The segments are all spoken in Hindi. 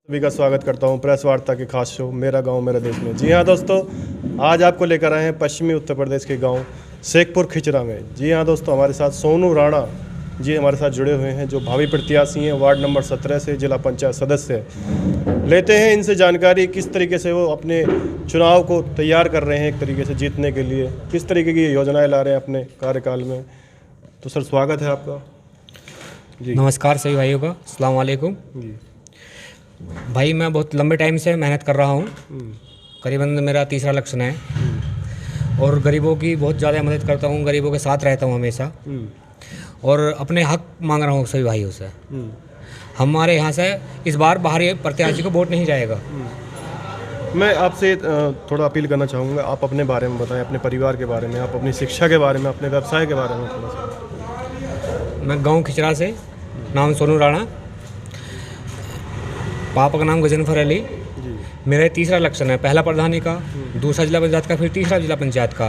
सभी का स्वागत करता हूं प्रेस वार्ता के खास शो मेरा गांव मेरा देश में। जी हां दोस्तों, आज आपको लेकर आए हैं पश्चिमी उत्तर प्रदेश के गांव शेखपुर खिचरा में। जी हां दोस्तों, हमारे साथ सोनू राणा जी हमारे साथ जुड़े हुए हैं, जो भावी प्रत्याशी हैं वार्ड नंबर 17 से, जिला पंचायत सदस्य हैं। लेते हैं इनसे जानकारी किस तरीके से वो अपने चुनाव को तैयार कर रहे हैं, एक तरीके से जीतने के लिए किस तरीके की योजनाएँ ला रहे हैं अपने कार्यकाल में। तो सर, स्वागत है आपका जी। नमस्कार सभी भाइयों का, अस्सलाम वालेकुम जी भाई। मैं बहुत लंबे टाइम से मेहनत कर रहा हूँ, करीबन मेरा तीसरा इलेक्शन है और गरीबों की बहुत ज़्यादा मदद करता हूँ, गरीबों के साथ रहता हूँ हमेशा और अपने हक मांग रहा हूँ सभी भाइयों से। हमारे यहाँ से इस बार बाहरी प्रत्याशी को वोट नहीं जाएगा। मैं आपसे थोड़ा अपील करना चाहूँगा, आप अपने बारे में बताएं, अपने परिवार के बारे में, आप अपनी शिक्षा के बारे में, अपने व्यवसाय के बारे में थोड़ा सा। मैं गांव खिचरा से, नाम सोनू राणा, पापा का नाम गजनफर अली। मेरा तीसरा इलेक्शन है, पहला प्रधानी का, दूसरा जिला पंचायत का, फिर तीसरा जिला पंचायत का।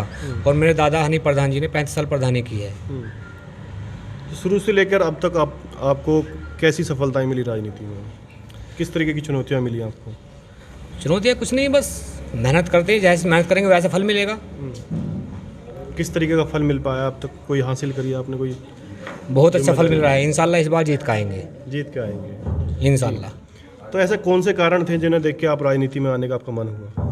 और मेरे दादा हनी प्रधान जी ने 35 साल प्रधानी की है। शुरू से लेकर अब तक आपको कैसी सफलताएं मिली राजनीति में? किस तरीके की चुनौतियां मिली आपको? चुनौतियाँ कुछ नहीं, बस मेहनत करते हैं, जैसे मेहनत करेंगे वैसे फल मिलेगा। किस तरीके का फल मिल पाया अब तक? कोई हासिल करी आपने? कोई बहुत अच्छा फल मिल रहा है, इंशाल्लाह इस बार जीत के आएंगे। जीत के आएंगे इंशाल्लाह। तो ऐसे कौन से कारण थे जिन्हें देख के आप राजनीति में आने का आपका मन हुआ?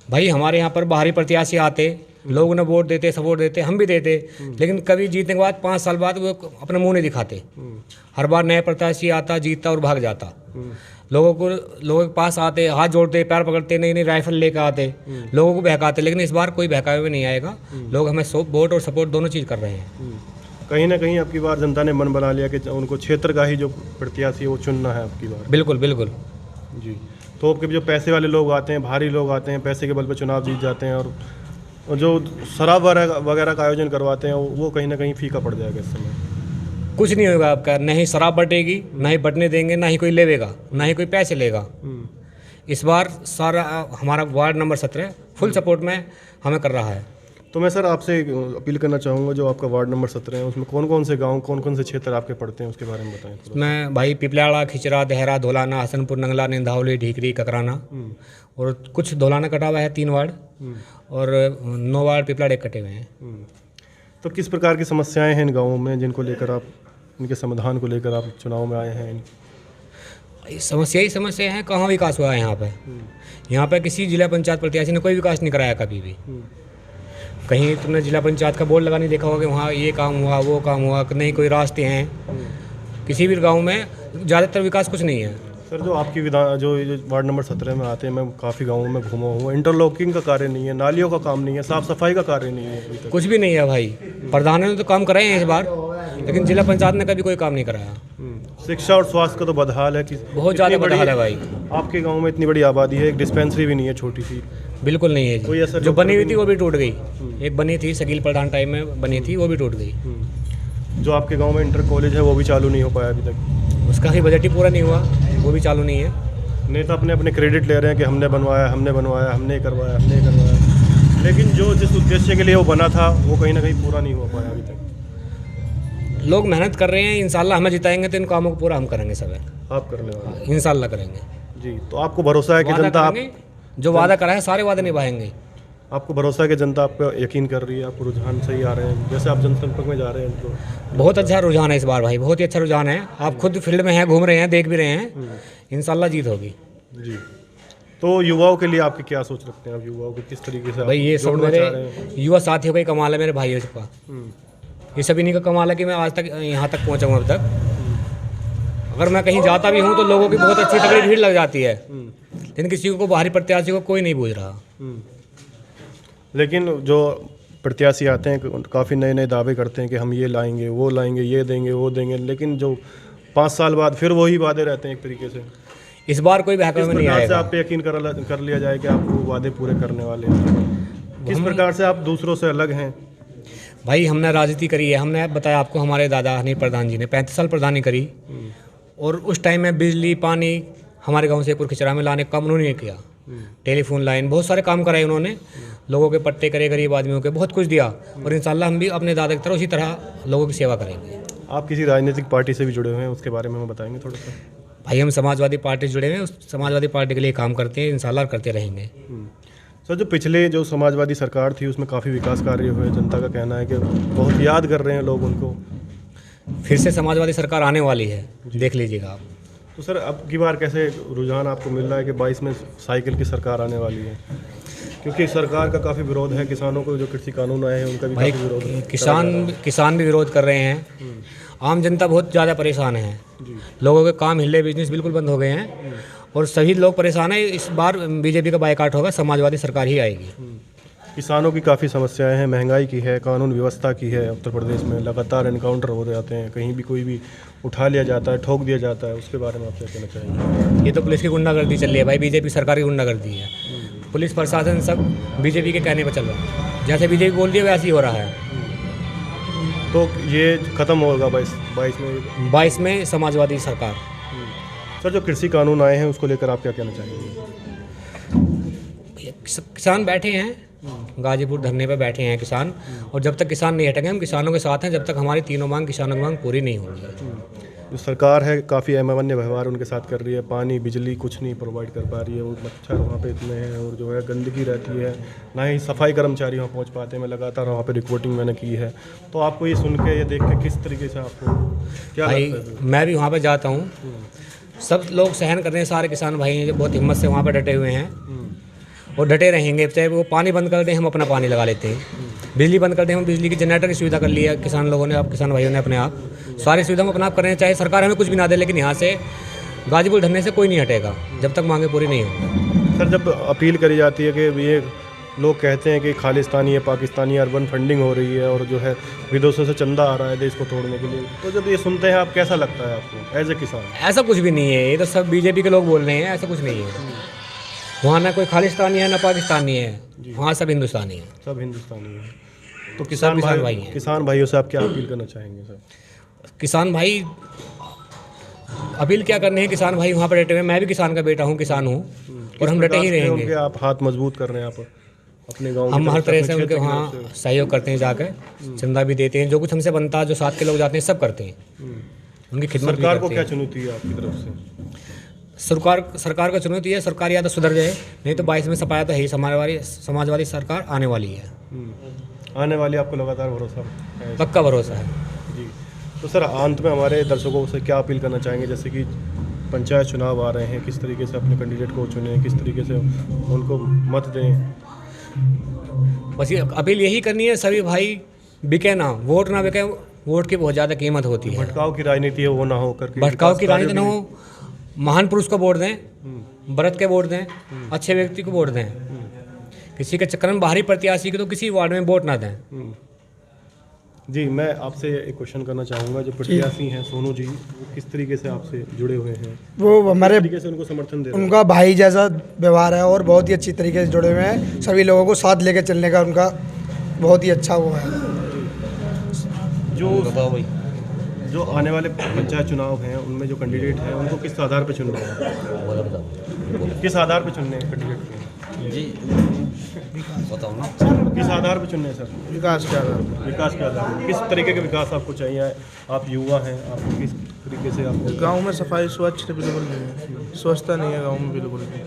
भाई हमारे यहाँ पर बाहरी प्रत्याशी आते, लोग उन्हें वोट देते, सपोर्ट देते, हम भी देते, लेकिन कभी जीतने के बाद 5 साल बाद वो अपना मुंह नहीं दिखाते। हर बार नया प्रत्याशी आता, जीतता और भाग जाता। लोगों के पास आते, हाथ जोड़ते, पैर पकड़ते, नई नई राइफल लेकर आते, लोगों को बहकाते, लेकिन इस बार कोई बहकावे में नहीं आएगा। लोग हमें वोट और सपोर्ट दोनों चीज़ कर रहे हैं। कहीं ना कहीं आपकी बार जनता ने मन बना लिया कि उनको क्षेत्र का ही जो प्रत्याशी है वो चुनना है आपकी बार। बिल्कुल बिल्कुल जी। तो आपके जो पैसे वाले लोग आते हैं, भारी लोग आते हैं, पैसे के बल पर चुनाव जीत जाते हैं, और जो शराब वगैरह का आयोजन करवाते हैं वो कहीं ना कहीं फीका पड़ जाएगा इस समय। कुछ नहीं होगा आपका, न ही शराब बटेगी, ना ही बटने देंगे, ना ही कोई लेवेगा, ना ही कोई पैसे लेगा। इस बार सारा हमारा वार्ड नंबर 17 फुल सपोर्ट में हमें कर रहा है। तो मैं सर आपसे अपील करना चाहूँगा, जो आपका वार्ड नंबर 17 है उसमें कौन कौन से गांव, कौन कौन से क्षेत्र आपके पड़ते हैं, उसके बारे में बताएं थोड़ा। मैं भाई पिपलाड़ा, खिचरा, देहरा, धोलाना, हसनपुर, नंगला, निंदावली, ढीकरी, ककराना और कुछ धोलाना कटा हुआ है 3 वार्ड और 9 वार्ड पिपलाड़े कटे हुए हैं। तो किस प्रकार की समस्याएं हैं इन गाँवों में जिनको लेकर आप, इनके समाधान को लेकर आप चुनाव में आए हैं? समस्या ही समस्या है, कहाँ विकास हुआ है यहाँ पे? यहाँ पे किसी जिला पंचायत प्रत्याशी ने कोई विकास नहीं कराया कभी भी। कहीं तुमने जिला पंचायत का बोर्ड लगा नहीं देखा होगा कि वहाँ ये काम हुआ, वो काम हुआ, नहीं कोई रास्ते हैं। किसी भी गांव में ज़्यादातर विकास कुछ नहीं है। सर, जो आपकी जो वार्ड नंबर 17 में आते हैं, मैं काफ़ी गाँवों में घूमा हूँ, इंटरलॉकिंग का कार्य नहीं है, नालियों का काम नहीं है, साफ़ सफाई का कार्य नहीं है, कुछ भी नहीं है भाई। प्रधानों ने तो काम कराए हैं इस बार, लेकिन जिला पंचायत ने कभी कोई काम नहीं कराया। शिक्षा और स्वास्थ्य का तो बदहाल है कि बहुत ज़्यादा बदहाल है भाई। आपके गांव में इतनी बड़ी आबादी है, एक डिस्पेंसरी भी नहीं है, छोटी सी। बिल्कुल नहीं है कोई ऐसा जो बनी हुई थी वो भी टूट गई। एक बनी थी शकील प्रधान टाइम में बनी थी, वो भी टूट गई। जो आपके गांव में इंटर कॉलेज है वो भी चालू नहीं हो पाया अभी तक। उसका ही बजट ही पूरा नहीं हुआ, वो भी चालू नहीं है। नेता अपने अपने क्रेडिट ले रहे हैं कि हमने बनवाया, हमने बनवाया, हमने करवाया, हमने करवाया, लेकिन जो जिस उद्देश्य के लिए वो बना था वो कहीं ना कहीं पूरा नहीं हो पाया अभी तक। लोग मेहनत कर रहे हैं, इंशाल्लाह हमें जिताएंगे तो इन कामों को पूरा हम करेंगे सब। आप करने वाले? इंशाल्लाह करेंगे जी। तो आपको भरोसा है कि जनता जो वादा करा है सारे वादे निभाएंगे। आपको भरोसा है कि जनता आप पे यकीन कर रही है, आपको रुझान सही आ रहे हैं, जैसे आप जनसंपर्क में जा रहे हैं तो? बहुत अच्छा रुझान है इस बार भाई, बहुत ही अच्छा रुझान है। आप खुद फील्ड में हैं, घूम रहे हैं, देख भी रहे हैं, इंशाल्लाह जीत होगी जी। तो युवाओं के लिए आपकी क्या सोच रखते हैं? आप युवाओं को किस तरीके से भाई? ये सब मेरे युवा साथियों का ही कमाल है, मेरे भाइयों का। ये सब इन्हीं का कमाल है कि मैं आज तक यहाँ तक पहुँचा हूँ। अब तक अगर मैं कहीं जाता भी हूँ तो लोगों की बहुत अच्छी तगड़ी भीड़ लग जाती है, लेकिन किसी को बाहरी प्रत्याशी को कोई नहीं पूछ रहा। लेकिन जो प्रत्याशी आते हैं काफ़ी नए नए दावे करते हैं कि हम ये लाएंगे, वो लाएंगे, ये देंगे, वो देंगे, लेकिन जो 5 साल बाद फिर वही वादे रहते हैं एक तरीके से। इस बार कोई बहकावे में नहीं आएगा। आप पे यकीन कर लिया जाए कि आप वो वादे पूरे करने वाले हैं। किस प्रकार से आप दूसरों से अलग हैं? भाई हमने राजनीति करी है, हमने बताया आपको, हमारे दादा हनी प्रधान जी ने 35 साल प्रधानी करी और उस टाइम में बिजली पानी हमारे गांव शेखपुर खिचरा में लाने का काम उन्होंने किया। टेलीफोन लाइन, बहुत सारे काम कराए उन्होंने, लोगों के पट्टे करे, गरीब आदमियों के बहुत कुछ दिया और इंशाल्लाह हम भी अपने दादा की तरह उसी तरह लोगों की सेवा करेंगे। आप किसी राजनीतिक पार्टी से भी जुड़े हुए हैं, उसके बारे में हमें बताएंगे थोड़ा सा? भाई हम समाजवादी पार्टी से जुड़े हुए हैं, उस समाजवादी पार्टी के लिए काम करते हैं, इंशाल्लाह करते रहेंगे। सर, जो पिछले जो समाजवादी सरकार थी उसमें काफ़ी विकास कार्य हुए, जनता का कहना है कि बहुत याद कर रहे हैं लोग उनको। फिर से समाजवादी सरकार आने वाली है, देख लीजिएगा आप। तो सर, अब की बार कैसे रुझान आपको मिल रहा है कि 22 में साइकिल की सरकार आने वाली है? क्योंकि सरकार का काफ़ी विरोध है, किसानों को जो कृषि कानून आए हैं उनका भी भाई काफ़ी विरोध है। किसान भी विरोध कर रहे हैं। आम जनता बहुत ज़्यादा परेशान है, लोगों के काम हिले, बिजनेस बिल्कुल बंद हो गए हैं और सभी लोग परेशान हैं। इस बार बीजेपी का बायकॉट होगा, समाजवादी सरकार ही आएगी। किसानों की काफ़ी समस्याएं हैं, महंगाई की है, कानून व्यवस्था की है। उत्तर प्रदेश में लगातार एनकाउंटर हो जाते हैं, कहीं भी कोई भी उठा लिया जाता है, ठोक दिया जाता है। उसके बारे में आप क्या कहना चाहेंगे? ये तो पुलिस की गुंडागर्दी चल रही है भाई, बीजेपी सरकार की गुंडागर्दी है। पुलिस प्रशासन सब बीजेपी के कहने पर चल रहा है, जैसे बीजेपी बोल रही है वैसे ही हो रहा है। तो ये ख़त्म होगा 22 में? 22 में समाजवादी सरकार। सर, जो कृषि कानून आए हैं उसको लेकर आप क्या कहना चाहेंगे? किसान बैठे हैं, गाजीपुर धरने पे बैठे हैं किसान, और जब तक किसान नहीं हटेंगे हम किसानों के साथ हैं, जब तक हमारी तीनों मांग, किसानों की मांग पूरी नहीं होगी। जो सरकार है काफ़ी अमान्य व्यवहार उनके साथ कर रही है, पानी बिजली कुछ नहीं प्रोवाइड कर पा रही है, वो मच्छर वहाँ पे इतने हैं और जो है गंदगी रहती है, ना ही सफाई कर्मचारी वहाँ पहुँच पाते हैं। मैं लगातार वहाँ पे रिपोर्टिंग मैंने की है। तो आपको ये सुन के, ये देख के किस तरीके से आपको क्या भाई लगता है? मैं भी वहाँ पे जाता हूँ, सब लोग सहन कर रहे हैं, सारे किसान भाई हैं जो बहुत हिम्मत से वहाँ पे डटे हुए हैं और डटे रहेंगे। चाहे वो पानी बंद कर दें, हम अपना पानी लगा लेते हैं। बिजली बंद कर दें, हम बिजली की जनरेटर की सुविधा कर ली है किसान लोगों ने, अब किसान भाइयों ने अपने आप सारी सुविधा हम अपना आप कर रहे हैं। चाहे सरकार हमें कुछ भी ना दे, लेकिन यहाँ से गाजीपुर धरने से कोई नहीं हटेगा जब तक मांगे पूरी नहीं होगी। सर, जब अपील करी जाती है कि ये लोग कहते हैं कि खालिस्तानी है, पाकिस्तानी अर्बन फंडिंग हो रही है और जो है विदेशों से चंदा आ रहा है देश को तोड़ने के लिए, तो जब ये सुनते हैं आप कैसा लगता है आपको एज ए किसान? ऐसा कुछ भी नहीं है, ये तो सब बीजेपी के लोग बोल रहे हैं, ऐसा कुछ नहीं है। वहाँ ना कोई खालिस्तानी है ना पाकिस्तानी है, वहाँ सब हिंदुस्तानी है, सब हिंदुस्तानी है। तो किसान भाई हैं। किसान भाइयों से आप क्या अपील करना चाहेंगे सर? किसान भाई अपील क्या करने हैं, किसान भाई वहाँ पर डटे हुए हैं। मैं भी किसान का बेटा हूँ, किसान हूँ, और हम डटे ही रहेंगे। आप हाथ मजबूत कर रहे हैं, आप अपने गांव हम हर तरह से उनके वहाँ सहयोग करते हैं, जाकर चंदा भी देते हैं, जो कुछ हमसे बनता है, जो साथ के लोग जाते हैं सब करते हैं, उनकी खिदमत भी सरकार को करते क्या हैं। चुनौती है आपकी तरफ से? सरकार का चुनौती है, सरकार या तो सुधर जाए, नहीं तो 22 में सपाया तो है ही, समाजवादी सरकार आने वाली है। आने वाली आपको लगातार भरोसा है? पक्का भरोसा है जी। तो सर, अंत में हमारे दर्शकों से क्या अपील करना चाहेंगे? जैसे कि पंचायत चुनाव आ रहे हैं, किस तरीके से अपने कैंडिडेट को चुनें, किस तरीके से उनको मत दें? बस ये अपील यही करनी है, सभी भाई बिके ना, वोट ना बिके, वोट की बहुत ज़्यादा कीमत होती है। भटकाव की राजनीति है वो ना हो करके, भटकाव की राजनीति ना हो, महान पुरुष को वोट दें, व्रत के वोट दें, अच्छे व्यक्ति को वोट दें। किसी के चक्कर में बाहरी प्रत्याशी को तो किसी वार्ड में वोट ना दें। जी, मैं आपसे एक क्वेश्चन करना चाहूँगा, जो प्रत्याशी हैं सोनू जी, वो किस तरीके से आपसे जुड़े हुए हैं? वो हमारे, किस तरीके से उनको समर्थन दे रहे हैं? उनका भाई जैसा व्यवहार है और बहुत ही अच्छी तरीके से जुड़े हुए हैं। सभी लोगों को साथ लेकर चलने का उनका बहुत ही अच्छा वो है। जो आने वाले पंचायत चुनाव हैं उनमें जो कैंडिडेट हैं उनको किस आधार पर चुन रहे हैं? किस आधार पर चुनने हैं कैंडिडेट को? जी बताओ ना, किस आधार पर चुनने हैं सर? विकास के आधार पर। विकास के आधार पर। किस तरीके का विकास आपको चाहिए? आप युवा हैं, आपको किस तरीके से आपको? गांव में सफाई स्वच्छ बिल्कुल नहीं है, स्वच्छता नहीं है गांव में बिल्कुल भी।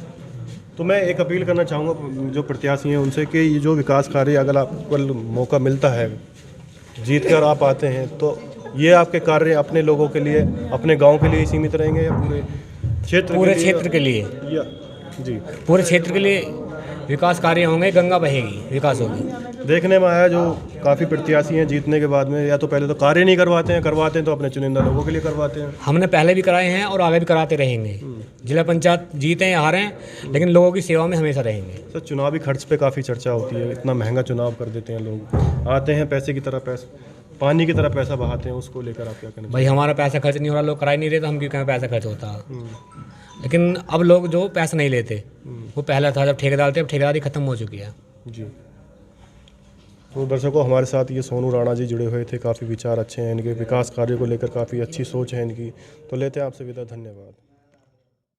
तो मैं एक अपील करना चाहूँगा जो प्रत्याशी हैं उनसे कि ये जो विकास कार्य अगर आपको मौका मिलता है, जीत कर आप आते हैं, तो ये आपके कार्य अपने लोगों के लिए, अपने गांव के लिए सीमित रहेंगे या पूरे क्षेत्र के लिए या जी पूरे क्षेत्र के लिए विकास कार्य होंगे, गंगा बहेगी, विकास होगी। देखने में आया जो काफ़ी प्रत्याशी हैं जीतने के बाद में या तो पहले तो कार्य नहीं करवाते हैं तो अपने चुनिंदा लोगों के लिए करवाते हैं। हमने पहले भी कराए हैं और आगे भी कराते रहेंगे। जिला पंचायत जीते हैं हारे हैं, लेकिन लोगों की सेवा में हमेशा रहेंगे। सर, चुनावी खर्च पे काफ़ी चर्चा होती है, इतना महंगा चुनाव कर देते हैं लोग, आते हैं पैसे की तरह पानी की तरह पैसा बहाते हैं, उसको लेकर आप क्या कहना? भाई हमारा पैसा खर्च नहीं हो रहा, लोग करा ही नहीं रहे, तो हम क्यों कहें पैसा खर्च होता। लेकिन अब लोग जो पैसा नहीं लेते, वो पहला था जब ठेकेदार थे, अब ठेकेदारी खत्म हो चुकी है। जी। तो दर्शकों, हमारे साथ ये सोनू राणा जी जुड़े हुए थे, काफ़ी विचार अच्छे हैं इनके, विकास कार्य को लेकर काफ़ी अच्छी सोच है इनकी। तो लेते हैं आपसे विदा, धन्यवाद।